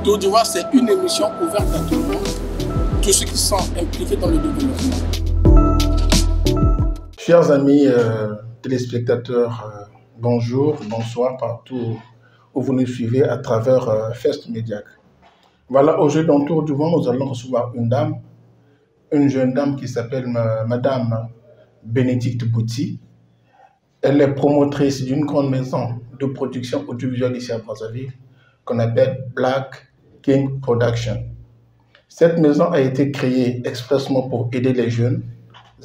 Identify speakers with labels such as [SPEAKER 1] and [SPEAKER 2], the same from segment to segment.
[SPEAKER 1] Tour d'Ivoire, c'est une émission ouverte à tout le monde, tous ceux qui sont impliqués dans le développement.
[SPEAKER 2] Chers amis téléspectateurs, bonjour, bonsoir partout où vous nous suivez à travers First Mediac. Voilà, aujourd'hui dans Tour d'Ivoire, nous allons recevoir une jeune dame qui s'appelle Madame Bénédicte Bouty. Elle est promotrice d'une grande maison de production audiovisuelle ici à Brazzaville qu'on appelle Black King Production. Cette maison a été créée expressement pour aider les jeunes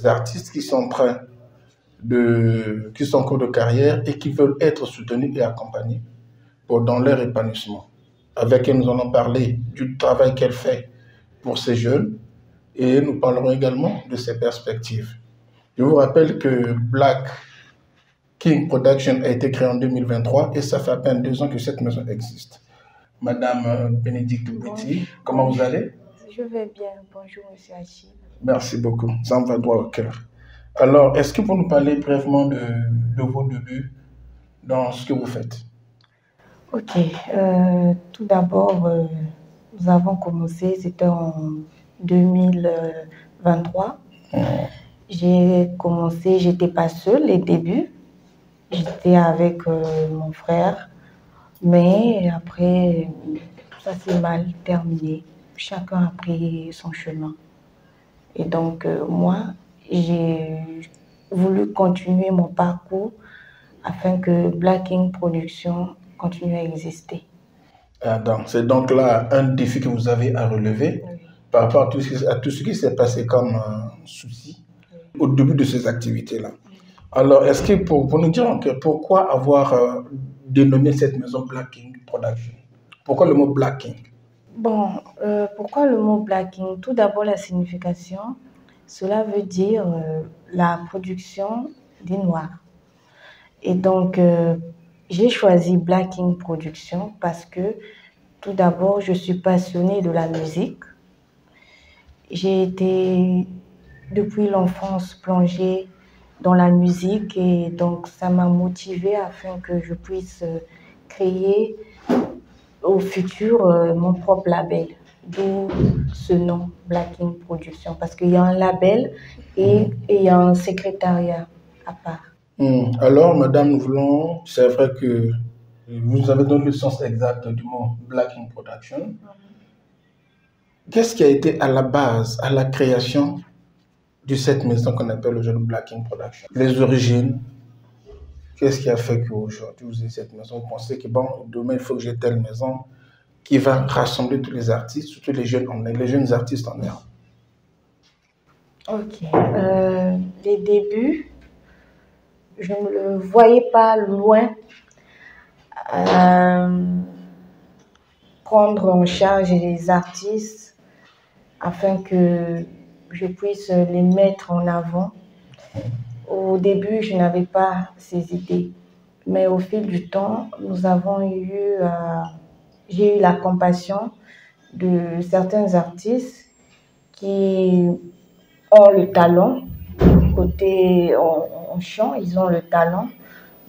[SPEAKER 2] artistes qui sont en cours de carrière et qui veulent être soutenus et accompagnés dans leur épanouissement. Avec elle, nous allons parler du travail qu'elle fait pour ces jeunes et nous parlerons également de ses perspectives. Je vous rappelle que Black King Production a été créé en 2023 et ça fait à peine 2 ans que cette maison existe. Madame Bénédicte Bouty, comment vous allez?
[SPEAKER 3] Je vais bien. Bonjour, monsieur Achille.
[SPEAKER 2] Merci beaucoup. Ça me va droit au cœur. Alors, est-ce que vous nous parlez brièvement de vos débuts dans ce que vous faites?
[SPEAKER 3] Ok. Tout d'abord, nous avons commencé, c'était en 2023. J'ai commencé, j'étais pas seule les débuts. J'étais avec mon frère. Mais après, ça s'est mal terminé. Chacun a pris son chemin. Et donc, moi, j'ai voulu continuer mon parcours afin que Black King Production continue à exister.
[SPEAKER 2] C'est donc là un défi que vous avez à relever par rapport à tout ce qui s'est passé comme souci au début de ces activités-là. Alors, est-ce que pour nous dire pourquoi avoir dénommé cette maison Black King Production? Pourquoi le mot Black King?
[SPEAKER 3] Bon, pourquoi le mot Black King? Tout d'abord, la signification, cela veut dire la production des Noirs. Et donc, j'ai choisi Black King Production parce que, tout d'abord, je suis passionnée de la musique. J'ai été, depuis l'enfance, plongée dans la musique et donc ça m'a motivée afin que je puisse créer au futur mon propre label, d'où ce nom Black King Production, parce qu'il y a un label et il y a un secrétariat à part.
[SPEAKER 2] Alors madame, c'est vrai que vous avez donné le sens exact du mot Black King Production. Qu'est-ce qui a été à la base, à la création de cette maison qu'on appelle aujourd'hui Black King Production? Les origines, qu'est-ce qui a fait qu'aujourd'hui vous avez cette maison? Vous pensez que demain il faut que j'ai telle maison qui va rassembler tous les artistes, surtout les jeunes artistes en herbe?
[SPEAKER 3] Ok. Les débuts, je ne le voyais pas loin. Prendre en charge les artistes afin que je puisse les mettre en avant. Au début, je n'avais pas ces idées. Mais au fil du temps, j'ai eu la compassion de certains artistes qui ont le talent. Côté en chant, ils ont le talent,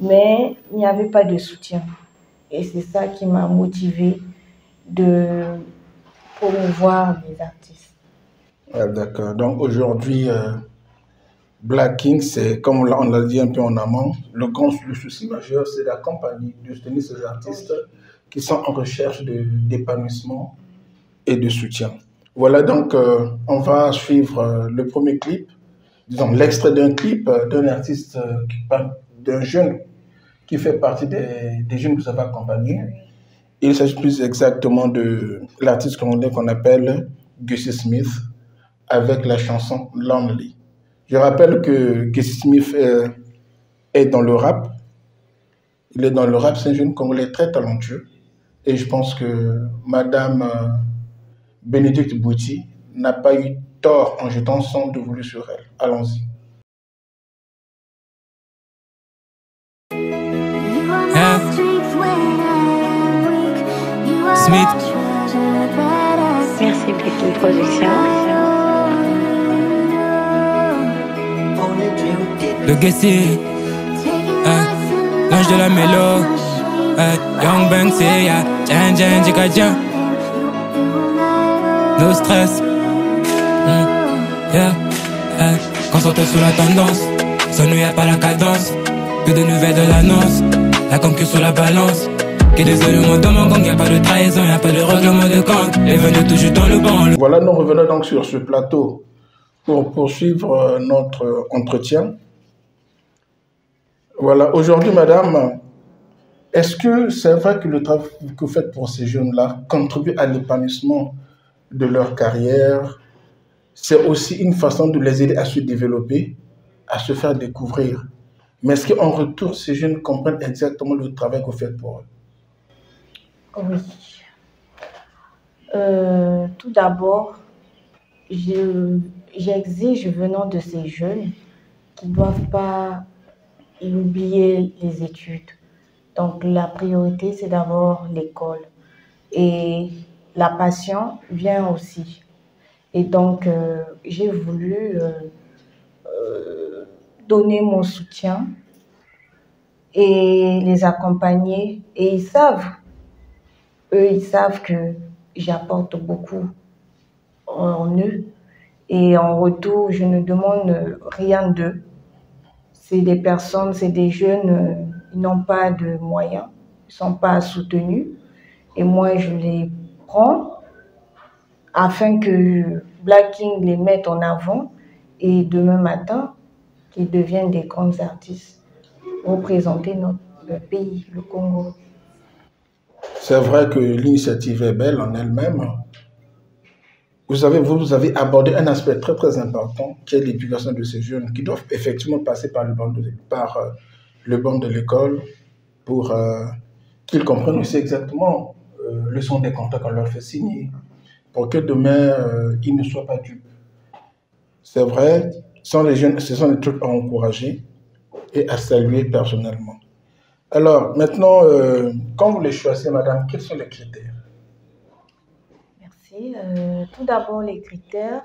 [SPEAKER 3] mais il n'y avait pas de soutien. Et c'est ça qui m'a motivée de promouvoir les artistes.
[SPEAKER 2] D'accord. Donc aujourd'hui, Black King, c'est comme on l'a dit un peu en amont, le souci majeur, c'est d'accompagner, de soutenir ces artistes qui sont en recherche d'épanouissement et de soutien. Voilà, donc on va suivre le premier clip, disons l'extrait d'un clip d'un artiste, d'un jeune qui fait partie des jeunes que vous avez accompagnés. Il s'agit plus exactement de l'artiste qu'on appelle Gussie Smith, avec la chanson Lonely. Je rappelle que Gussie Smith est dans le rap. Il est dans le rap, c'est un jeune Congolais très talentueux. Et je pense que Madame Bénédicte Bouty n'a pas eu tort en jetant son dévolu sur elle. Allons-y.
[SPEAKER 4] Smith. Merci Black King Production. Le Gussie, l'ange de la mélo, Young Bang c'est ya, Jan Jan Jika Jan. no stress. Yeah, yeah. Concentré sur la tendance, sans nous y a pas la cadence. Que des nouvelles de l'annonce, la conquête sur la balance. Que des éléments dans mon gang, y a pas de trahison, y a pas de règlement de compte. Les venus toujours dans le banc.
[SPEAKER 2] Voilà, nous revenons donc sur ce plateau pour poursuivre notre entretien. Voilà, aujourd'hui, madame, est-ce que c'est vrai que le travail que vous faites pour ces jeunes-là contribue à l'épanouissement de leur carrière? C'est aussi une façon de les aider à se développer, à se faire découvrir. Mais est-ce qu'en retour, ces jeunes comprennent exactement le travail que vous faites pour eux?
[SPEAKER 3] Oui. Tout d'abord, j'exige venant de ces jeunes qu'ils ne doivent pas oublier les études. Donc la priorité, c'est d'abord l'école. Et la passion vient aussi. Et donc, j'ai voulu donner mon soutien et les accompagner. Et ils savent que j'apporte beaucoup en eux. Et en retour, je ne demande rien d'eux. C'est des personnes, c'est des jeunes, ils n'ont pas de moyens, ils ne sont pas soutenus. Et moi, je les prends afin que Black King les mette en avant et demain matin, qu'ils deviennent des grands artistes, représenter notre pays, le Congo.
[SPEAKER 2] C'est vrai que l'initiative est belle en elle-même. Vous avez abordé un aspect très très important qui est l'éducation de ces jeunes qui doivent effectivement passer par le banc de l'école pour qu'ils comprennent aussi exactement le son des contrats qu'on leur fait signer pour que demain ils ne soient pas dupes. C'est vrai, ce sont des trucs à encourager et à saluer personnellement. Alors maintenant, quand vous les choisissez, madame, quels sont les critères?
[SPEAKER 3] Merci. Tout d'abord, les critères.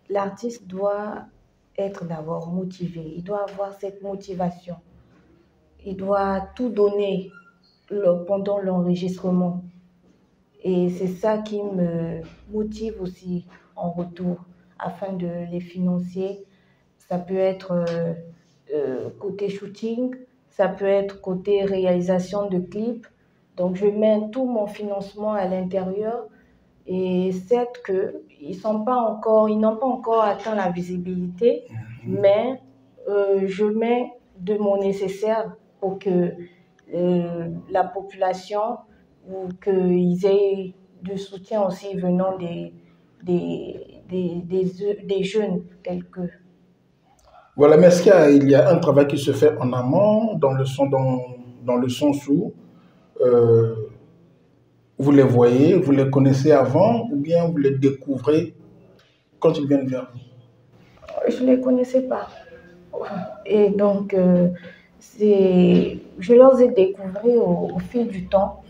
[SPEAKER 3] L'artiste doit être d'abord motivé. Il doit avoir cette motivation. Il doit tout donner pendant l'enregistrement. Et c'est ça qui me motive aussi en retour, afin de les financer. Ça peut être côté shooting, ça peut être côté réalisation de clips. Donc je mets tout mon financement à l'intérieur. Et certes qu'ils n'ont pas encore atteint la visibilité, mais je mets de mon nécessaire pour que la population ou qu'ils aient du soutien aussi venant des jeunes tels que.
[SPEAKER 2] Voilà, mais est-ce qu'il y a un travail qui se fait en amont dans le sens où vous les voyez, vous les connaissez avant ou bien vous les découvrez quand ils viennent vers vous?
[SPEAKER 3] Je ne les connaissais pas. Et donc, je les ai découverts au fil du temps.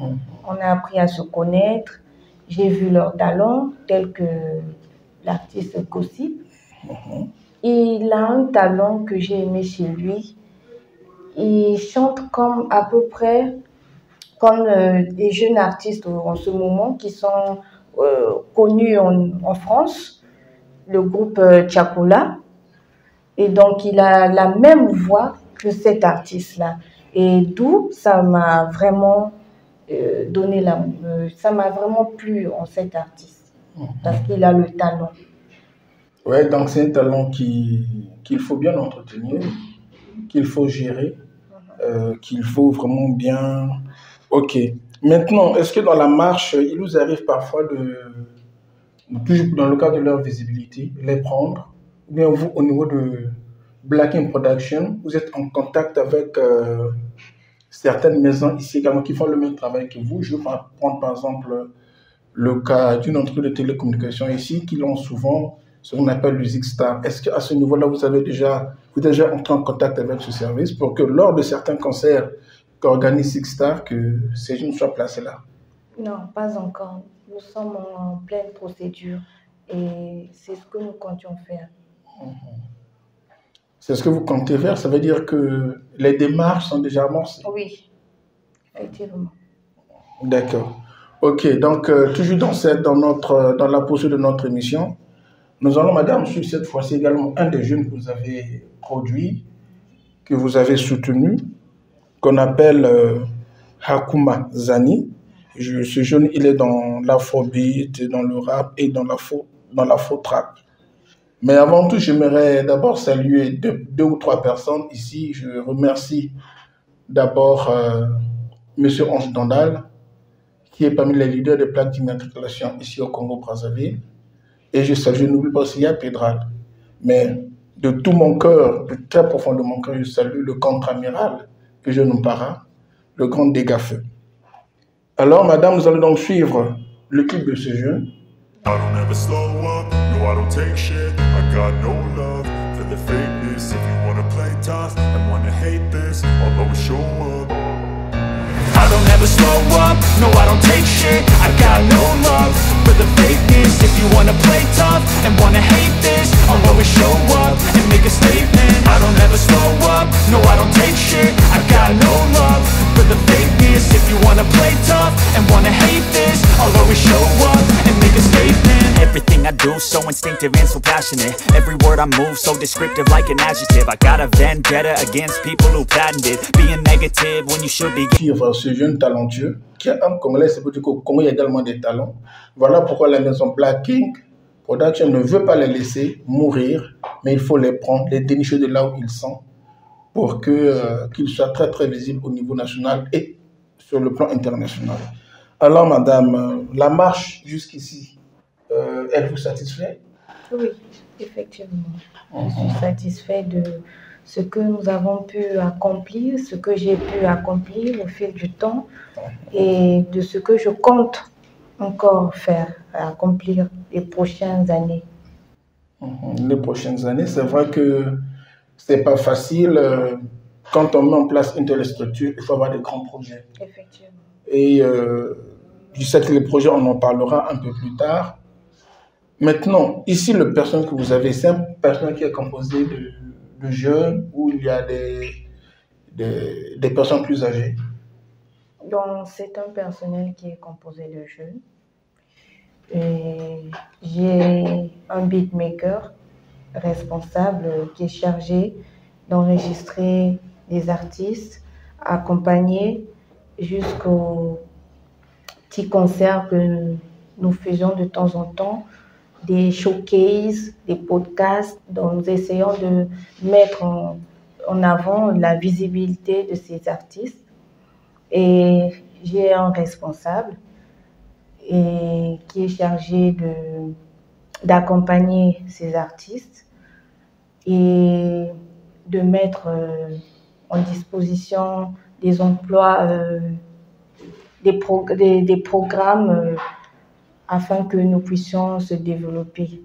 [SPEAKER 3] On a appris à se connaître. J'ai vu leurs talents, tels que l'artiste Gossip. Il a un talent que j'ai aimé chez lui. Il chante à peu près comme des jeunes artistes en ce moment qui sont connus en France, le groupe Tchakula. Et donc, il a la même voix que cet artiste-là. Et d'où ça m'a vraiment ça m'a vraiment plu en cet artiste. Parce qu'il a le talent.
[SPEAKER 2] Oui, donc c'est un talent qu'il faut bien entretenir, qu'il faut gérer, qu'il faut vraiment bien... Ok. Maintenant, est-ce que dans la marche, il vous arrive parfois toujours dans le cadre de leur visibilité, les prendre? Ou bien vous, au niveau de Black King Production, vous êtes en contact avec certaines maisons ici également qui font le même travail que vous? Je vais prendre par exemple le cas d'une entreprise de télécommunications ici qui l'ont souvent ce qu'on appelle le Zig-Star. Est-ce qu'à ce niveau-là, vous êtes déjà entré en contact avec ce service pour que lors de certains concerts qu'organise Zig-Star, que ces jeunes soient placés là?
[SPEAKER 3] Non, pas encore. Nous sommes en pleine procédure et c'est ce que nous comptions faire.
[SPEAKER 2] C'est ce que vous comptez faire? Ça veut dire que les démarches sont déjà amorcées?
[SPEAKER 3] Oui, effectivement.
[SPEAKER 2] D'accord. Ok, donc toujours dans la poursuite de notre émission, nous allons, madame, suivre cette fois-ci également un des jeunes que vous avez produit, que vous avez soutenu, qu'on appelle Hakuma Zani. Ce jeune, il est dans l'afrobeat, dans le rap et dans l'afro-trap. Mais avant tout, j'aimerais d'abord saluer deux ou trois personnes ici. Je remercie d'abord Monsieur Ange Dandal, qui est parmi les leaders de plaques d'immatriculation ici au Congo-Brazzaville. Et je n'oublie pas aussi Pédral. Mais de tout mon cœur, de très profond de mon cœur, je salue le contre-amiral que je nomme Para, le grand dégât-feu. Alors, madame, nous allons donc suivre le clip de ce jeune.
[SPEAKER 5] I don't ever slow up, no I don't take shit. I got no love for the fakeness. If you wanna play tough and wanna hate this, I'll always show up. I don't ever slow up, no I don't take shit. I got no love for the fakeness. If you wanna play tough and wanna hate this, I'll always show up and make a statement. I don't ever slow up, no I don't take shit. I got no love for the fakeness. If you wanna play tough and wanna hate this, I'll always show up and make a statement. Everything I do so instinctive and so passionate. Every word I move so descriptive like an adjective. I got a vendetta against people who patented being negative when you should be.
[SPEAKER 2] Ce jeune talentueux qui est un Congolais, c'est pour dire qu'au Congo il y a également des talents. Voilà pourquoi la maison Black King Production ne veut pas les laisser mourir, mais il faut les prendre, les dénicher de là où ils sont pour qu'ils soient très très visibles au niveau national et sur le plan international. Alors madame, la marche jusqu'ici, êtes-vous satisfait?
[SPEAKER 3] Oui, effectivement. Je suis satisfait de ce que nous avons pu accomplir, ce que j'ai pu accomplir au fil du temps et de ce que je compte encore faire, accomplir les prochaines années.
[SPEAKER 2] Les prochaines années, c'est vrai que c'est pas facile. Quand on met en place une telle structure, il faut avoir des grands projets.
[SPEAKER 3] Effectivement.
[SPEAKER 2] Et je sais que les projets, on en parlera un peu plus tard. Maintenant, ici, le personnel que vous avez, c'est un personnel qui est composé de jeunes ou il y a des personnes plus âgées?
[SPEAKER 3] Donc, c'est un personnel qui est composé de jeunes. Et j'ai un beatmaker responsable qui est chargé d'enregistrer les artistes, accompagner jusqu'aux petits concerts que nous faisons de temps en temps, des showcases, des podcasts, dont nous essayons de mettre en avant la visibilité de ces artistes. Et j'ai un responsable qui est chargé d'accompagner ces artistes et de mettre en disposition des emplois, des programmes afin que nous puissions se développer.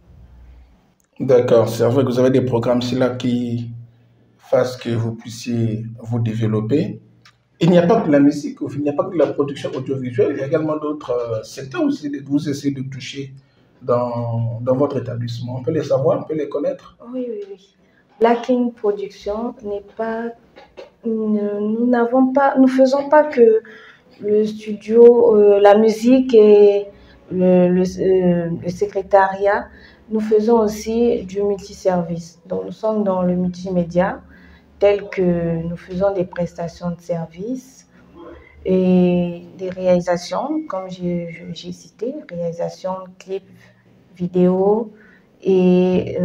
[SPEAKER 2] D'accord, c'est vrai que vous avez des programmes là qui fassent que vous puissiez vous développer. Il n'y a pas que la musique, il n'y a pas que la production audiovisuelle, il y a également d'autres secteurs aussi que vous essayez de toucher dans votre établissement. On peut les savoir, on peut les connaître?
[SPEAKER 3] Oui. Black King Production n'est pas... Nous ne faisons pas que le studio, la musique et le secrétariat. Nous faisons aussi du multiservice. Donc nous sommes dans le multimédia, tel que nous faisons des prestations de services et des réalisations, comme j'ai cité, réalisation de clips vidéo et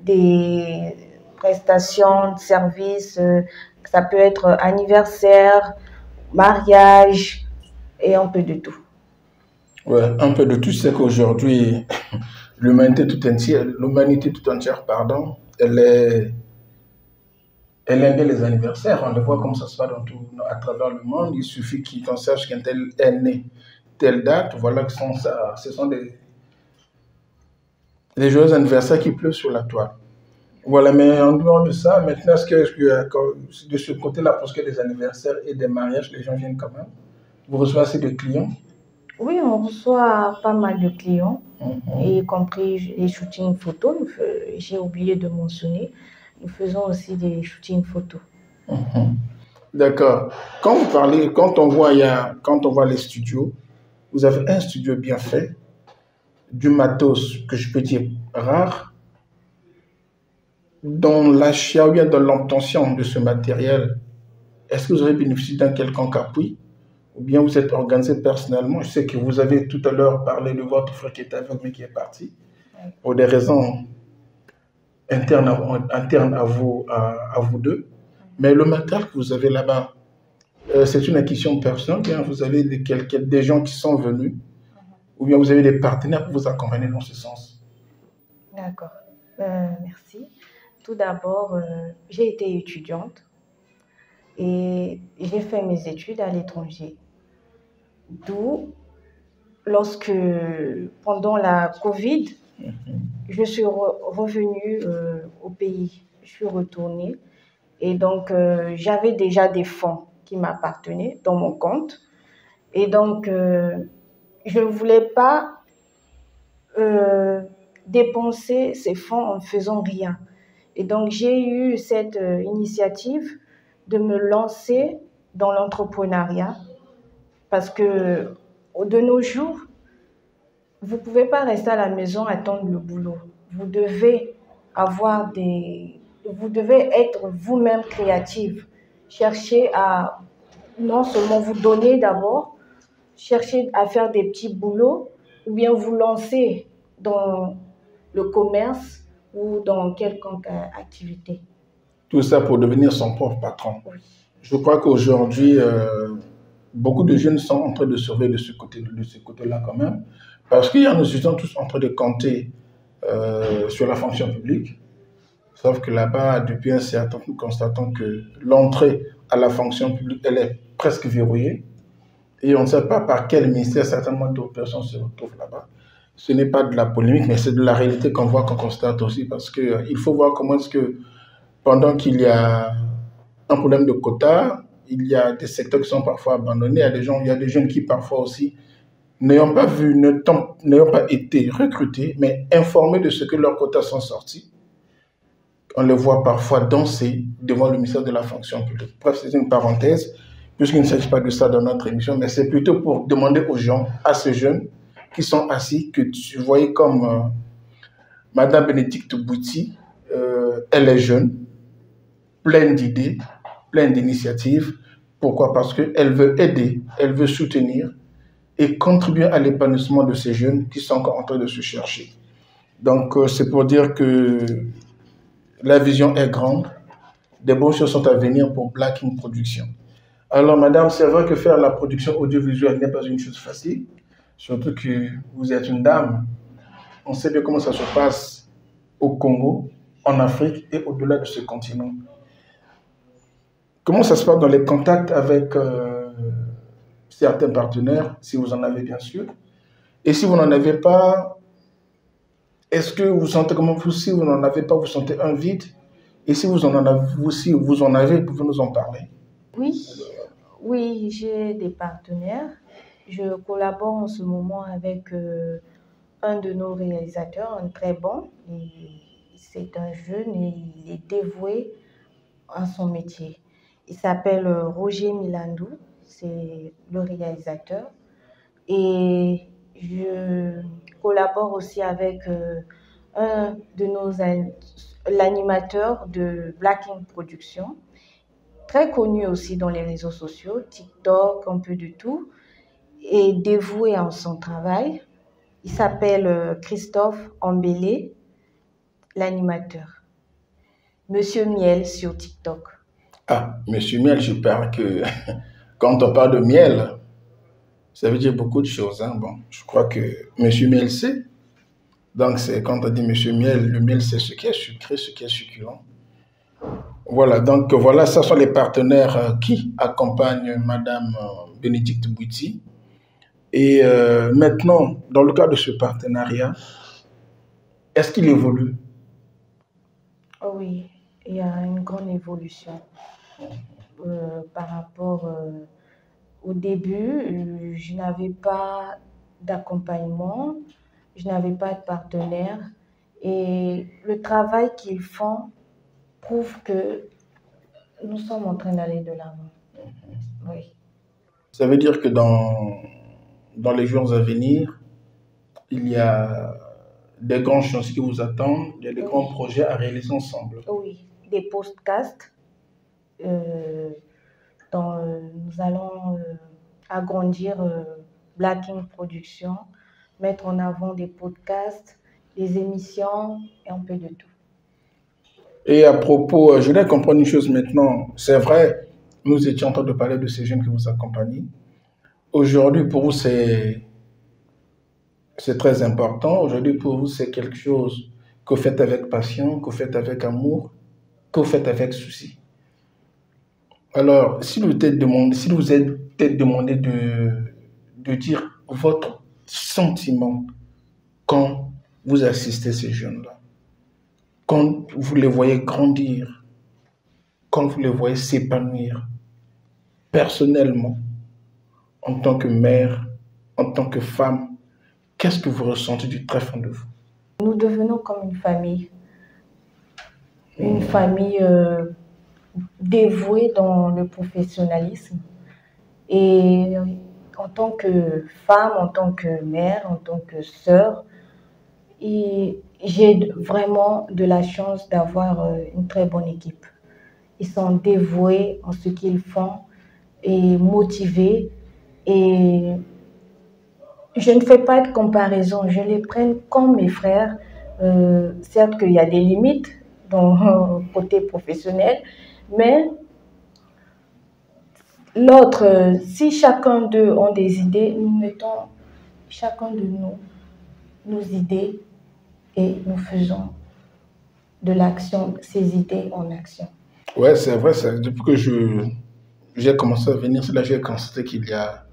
[SPEAKER 3] des prestations de services, ça peut être anniversaire, mariage et un peu de tout.
[SPEAKER 2] Ouais, un peu de tout. C'est qu'aujourd'hui, l'humanité tout entière, elle aime bien les anniversaires. On le voit comme ça se passe à travers le monde. Il suffit qu'on sache qu'un tel est né telle date. Voilà que ce sont des joyeux anniversaires qui pleuvent sur la toile. Voilà, mais en dehors de ça, maintenant, est-ce que de ce côté-là, pour ce qui est des anniversaires et des mariages, les gens viennent quand même? Vous recevez assez de clients?
[SPEAKER 3] Oui, on reçoit pas mal de clients, y compris les shootings photos. J'ai oublié de mentionner. Nous faisons aussi des shootings photos.
[SPEAKER 2] D'accord. Quand on voit les studios, vous avez un studio bien fait, du matos que je peux dire rare, dans l'achat ou bien dans l'obtention de ce matériel. Est-ce que vous avez bénéficié d'un quelconque appui ou bien vous êtes organisé personnellement? Je sais que vous avez tout à l'heure parlé de votre frère qui est aveugle mais qui est parti pour des raisons internes à vous deux. Mais le matériel que vous avez là-bas, c'est une acquisition personnelle, bien vous avez des gens qui sont venus, ou bien vous avez des partenaires pour vous accompagner dans ce sens.
[SPEAKER 3] D'accord. Merci. Tout d'abord, j'ai été étudiante et j'ai fait mes études à l'étranger. D'où, lorsque, pendant la Covid, je suis revenue au pays. Je suis retournée. Et donc, j'avais déjà des fonds qui m'appartenaient dans mon compte. Et donc, je ne voulais pas dépenser ces fonds en ne faisant rien. Et donc, j'ai eu cette initiative de me lancer dans l'entrepreneuriat parce que de nos jours, vous ne pouvez pas rester à la maison attendre le boulot. Vous devez être vous-même créative. Cherchez à non seulement vous donner d'abord, chercher à faire des petits boulots ou bien vous lancer dans le commerce ou dans quelconque activité.
[SPEAKER 2] Tout ça pour devenir son propre patron.
[SPEAKER 3] Oui.
[SPEAKER 2] Je crois qu'aujourd'hui, beaucoup de jeunes sont en train de surveiller de ce côté-là quand même, parce qu'il y a nous étudiants tous en train de compter sur la fonction publique. Sauf que là-bas, depuis un certain temps, nous constatons que l'entrée à la fonction publique, elle est presque verrouillée. Et on ne sait pas par quel ministère certainement d'autres personnes se retrouvent là-bas. Ce n'est pas de la polémique, mais c'est de la réalité qu'on voit, qu'on constate aussi, parce qu'il faut voir comment est-ce que, pendant qu'il y a un problème de quota, il y a des secteurs qui sont parfois abandonnés, il y a des jeunes qui parfois aussi n'ayant pas été recrutés, mais informés de ce que leurs quotas sont sortis. On les voit parfois danser devant le ministère de la fonction publique. Bref, c'est une parenthèse, puisqu'il ne s'agit pas de ça dans notre émission, mais c'est plutôt pour demander aux gens, à ces jeunes qui sont assis, que tu voyais comme Madame Bénédicte Bouty, elle est jeune, pleine d'idées, pleine d'initiatives. Pourquoi? Parce qu'elle veut aider, elle veut soutenir et contribuer à l'épanouissement de ces jeunes qui sont encore en train de se chercher. Donc, c'est pour dire que la vision est grande. Des bonnes choses sont à venir pour Black King Production. Alors, madame, c'est vrai que faire la production audiovisuelle n'est pas une chose facile, surtout que vous êtes une dame. On sait bien comment ça se passe au Congo, en Afrique et au-delà de ce continent. Comment ça se passe dans les contacts avec certains partenaires, si vous en avez bien sûr? Et si vous n'en avez pas, est-ce que vous sentez comment vous, si vous n'en avez pas, vous sentez un vide? Et si vous en avez, pouvez nous en parler?
[SPEAKER 3] Oui, j'ai des partenaires. Je collabore en ce moment avec un de nos réalisateurs, un très bon. C'est un jeune et il est dévoué à son métier. Il s'appelle Roger Milandou, c'est le réalisateur. Et je collabore aussi avec un de l'animateur de Black King Production, très connu aussi dans les réseaux sociaux, TikTok, un peu de tout, et dévoué à son travail. Il s'appelle Christophe Ambélé, l'animateur. Monsieur Miel sur TikTok.
[SPEAKER 2] Ah, Monsieur Miel, je parle que quand on parle de miel, ça veut dire beaucoup de choses. Hein. Bon, je crois que Monsieur Miel sait. Donc, c'est quand on dit Monsieur Miel, le miel, c'est ce qui est sucré, ce qui est succulent. Voilà, donc voilà, ce sont les partenaires qui accompagnent Madame Bénédicte Bouty. Et maintenant, dans le cadre de ce partenariat, est-ce qu'il évolue?
[SPEAKER 3] Oh oui, il y a une grande évolution par rapport au début. Je n'avais pas d'accompagnement, je n'avais pas de partenaire. Et le travail qu'ils font prouve que nous sommes en train d'aller de l'avant. Oui.
[SPEAKER 2] Ça veut dire que dans dans les jours à venir, il y a des grandes choses qui vous attendent, il y a des grands projets à réaliser ensemble.
[SPEAKER 3] Oui, des podcasts. Nous allons agrandir Black King Production, mettre en avant des podcasts, des émissions et un peu de tout.
[SPEAKER 2] Et à propos, je voudrais comprendre une chose maintenant. C'est vrai, nous étions en train de parler de ces jeunes qui vous accompagnent. Aujourd'hui, pour vous, c'est très important. Aujourd'hui, pour vous, c'est quelque chose que vous faites avec passion, que vous faites avec amour, que vous faites avec souci. Alors, si vous êtes demandé de dire votre sentiment quand vous assistez ces jeunes-là, quand vous les voyez grandir, quand vous les voyez s'épanouir, personnellement, en tant que mère, en tant que femme, qu'est-ce que vous ressentez du très fond de vous?
[SPEAKER 3] Nous devenons comme une famille dévouée dans le professionnalisme. Et en tant que femme, en tant que mère, en tant que sœur, j'ai vraiment de la chance d'avoir une très bonne équipe. Ils sont dévoués en ce qu'ils font et motivés. Et je ne fais pas de comparaison, je les prends comme mes frères. Certes qu'il y a des limites dans le côté professionnel, mais l'autre, si chacun d'eux a des idées, nous mettons chacun de nous nos idées et nous faisons de l'action, ces idées en action.
[SPEAKER 2] Ouais, c'est vrai, depuis que j'ai commencé à venir, c'est là que j'ai constaté qu'il y a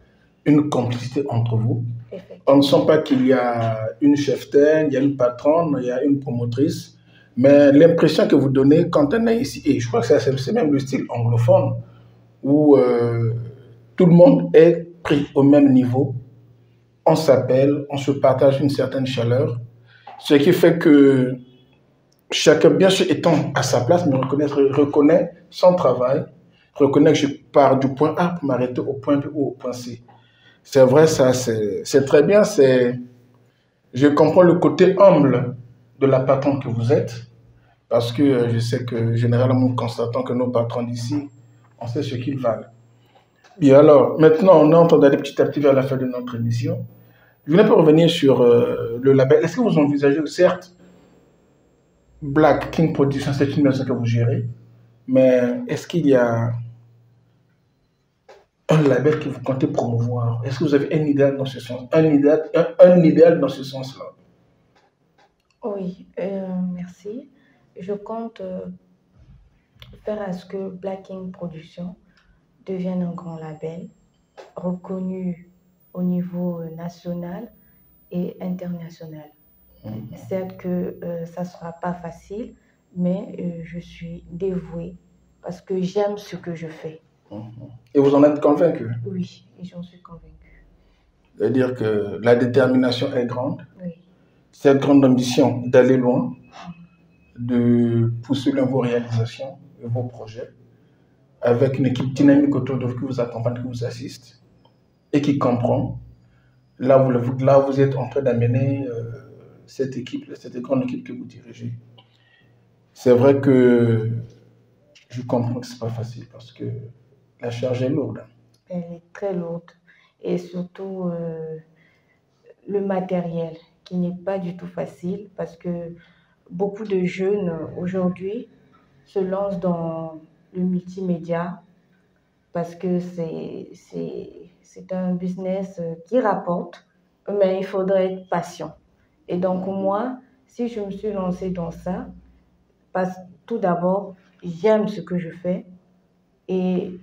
[SPEAKER 2] une complicité entre vous. On ne sent pas qu'il y a une cheftaine, il y a une patronne, il y a une promotrice, mais l'impression que vous donnez quand on est ici, et je crois que c'est même le style anglophone, où tout le monde est pris au même niveau, on s'appelle, on se partage une certaine chaleur, ce qui fait que chacun, bien sûr, étant à sa place, mais reconnaît son travail, reconnaît que je pars du point A pour m'arrêter au point B ou au point C. C'est vrai, ça, c'est très bien. Je comprends le côté humble de la patronne que vous êtes, parce que je sais que généralement, constatant que nos patrons d'ici, on sait ce qu'ils valent. Bien alors, maintenant, on est en train d'aller petit à petit vers la fin de notre émission. Je voulais pas revenir sur le label. Est-ce que vous envisagez, certes, Black King Production, c'est une maison que vous gérez, mais est-ce qu'il y a un label que vous comptez promouvoir? Est-ce que vous avez un idéal dans ce sens, un idéal dans ce sens-là?
[SPEAKER 3] Oui, merci. Je compte faire à ce que Black King Production devienne un grand label reconnu au niveau national et international. Certes que ça ne sera pas facile, mais je suis dévouée parce que j'aime ce que je fais.
[SPEAKER 2] Et vous en êtes convaincu?
[SPEAKER 3] Oui, et j'en suis convaincue.
[SPEAKER 2] C'est-à-dire que la détermination est grande.
[SPEAKER 3] Oui.
[SPEAKER 2] Cette grande ambition d'aller loin, de pousser loin vos réalisations et vos projets, avec une équipe dynamique autour de vous qui vous accompagne, qui vous assiste et qui comprend. Là, vous êtes en train d'amener cette grande équipe que vous dirigez. C'est vrai que je comprends que ce n'est pas facile parce que la charge est lourde.
[SPEAKER 3] Elle est très lourde. Et surtout le matériel qui n'est pas du tout facile parce que beaucoup de jeunes aujourd'hui se lancent dans le multimédia parce que c'est un business qui rapporte, mais il faudrait être patient. Et donc moi, si je me suis lancée dans ça, parce que tout d'abord, j'aime ce que je fais et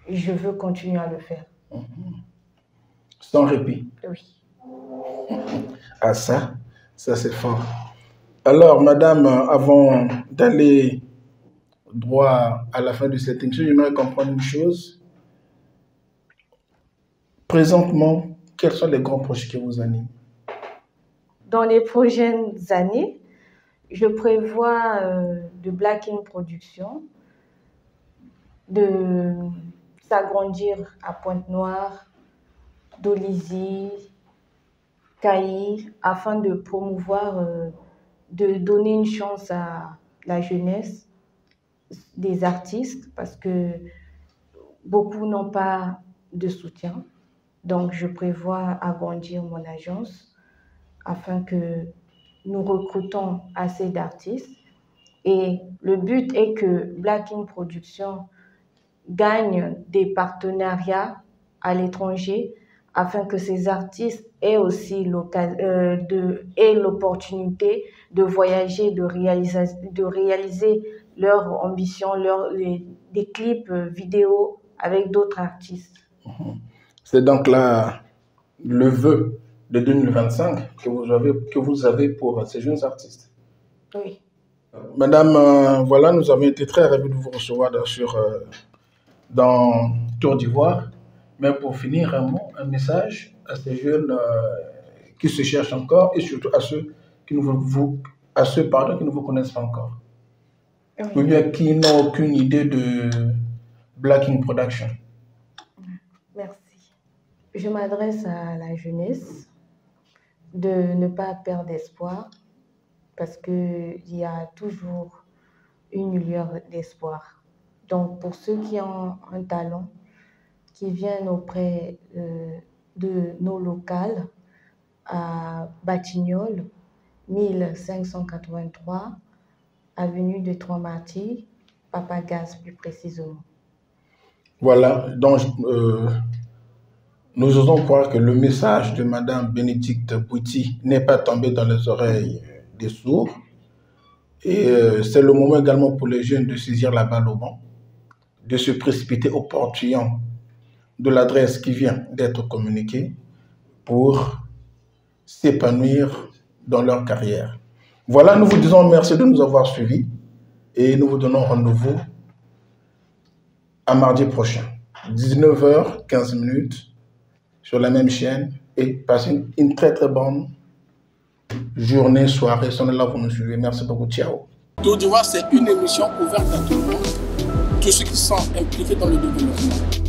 [SPEAKER 3] je veux continuer à le faire.
[SPEAKER 2] Sans répit.
[SPEAKER 3] Oui.
[SPEAKER 2] Ah ça c'est fort. Alors, madame, avant d'aller droit à la fin de cette émission, j'aimerais comprendre une chose. Présentement, quels sont les grands projets qui vous animent? Dans
[SPEAKER 3] les prochaines années, je prévois de Black King Production, de s'agrandir à Pointe-Noire, Dolisie, Caï, afin de promouvoir, de donner une chance à la jeunesse des artistes parce que beaucoup n'ont pas de soutien. Donc, je prévois agrandir mon agence afin que nous recrutons assez d'artistes. Et le but est que Black King Productions gagne des partenariats à l'étranger afin que ces artistes aient aussi l'opportunité de voyager, de réaliser leurs ambitions, des clips vidéo avec d'autres artistes.
[SPEAKER 2] C'est donc là le vœu de 2025 que vous avez pour ces jeunes artistes.
[SPEAKER 3] Oui.
[SPEAKER 2] Madame, voilà, nous avons été très ravis de vous recevoir dans Tour d'Ivoire. Mais pour finir, un message à ces jeunes qui se cherchent encore et surtout à ceux qui ne vous connaissent pas encore. Oui. Ou bien qui n'ont aucune idée de Black King Production.
[SPEAKER 3] Merci. Je m'adresse à la jeunesse de ne pas perdre espoir parce qu'il y a toujours une lueur d'espoir. Donc, pour ceux qui ont un talent, qui viennent auprès de nos locales à Batignolles, 1583, avenue des Trois Martyrs, Papagas plus précisément.
[SPEAKER 2] Voilà, donc nous osons croire que le message de Madame Bénédicte Bouty n'est pas tombé dans les oreilles des sourds. Et c'est le moment également pour les jeunes de saisir la balle au banc, de se précipiter au portillon de l'adresse qui vient d'être communiquée pour s'épanouir dans leur carrière. Voilà, nous vous disons merci de nous avoir suivis et nous vous donnons rendez-vous à mardi prochain, 19h15 sur la même chaîne et passez une très très bonne journée, soirée. Sonnez là, vous nous suivez. Merci beaucoup. Ciao.
[SPEAKER 1] Tour d'Ivoire, c'est une émission ouverte à tout le monde, tous ceux qui sont impliqués dans le développement.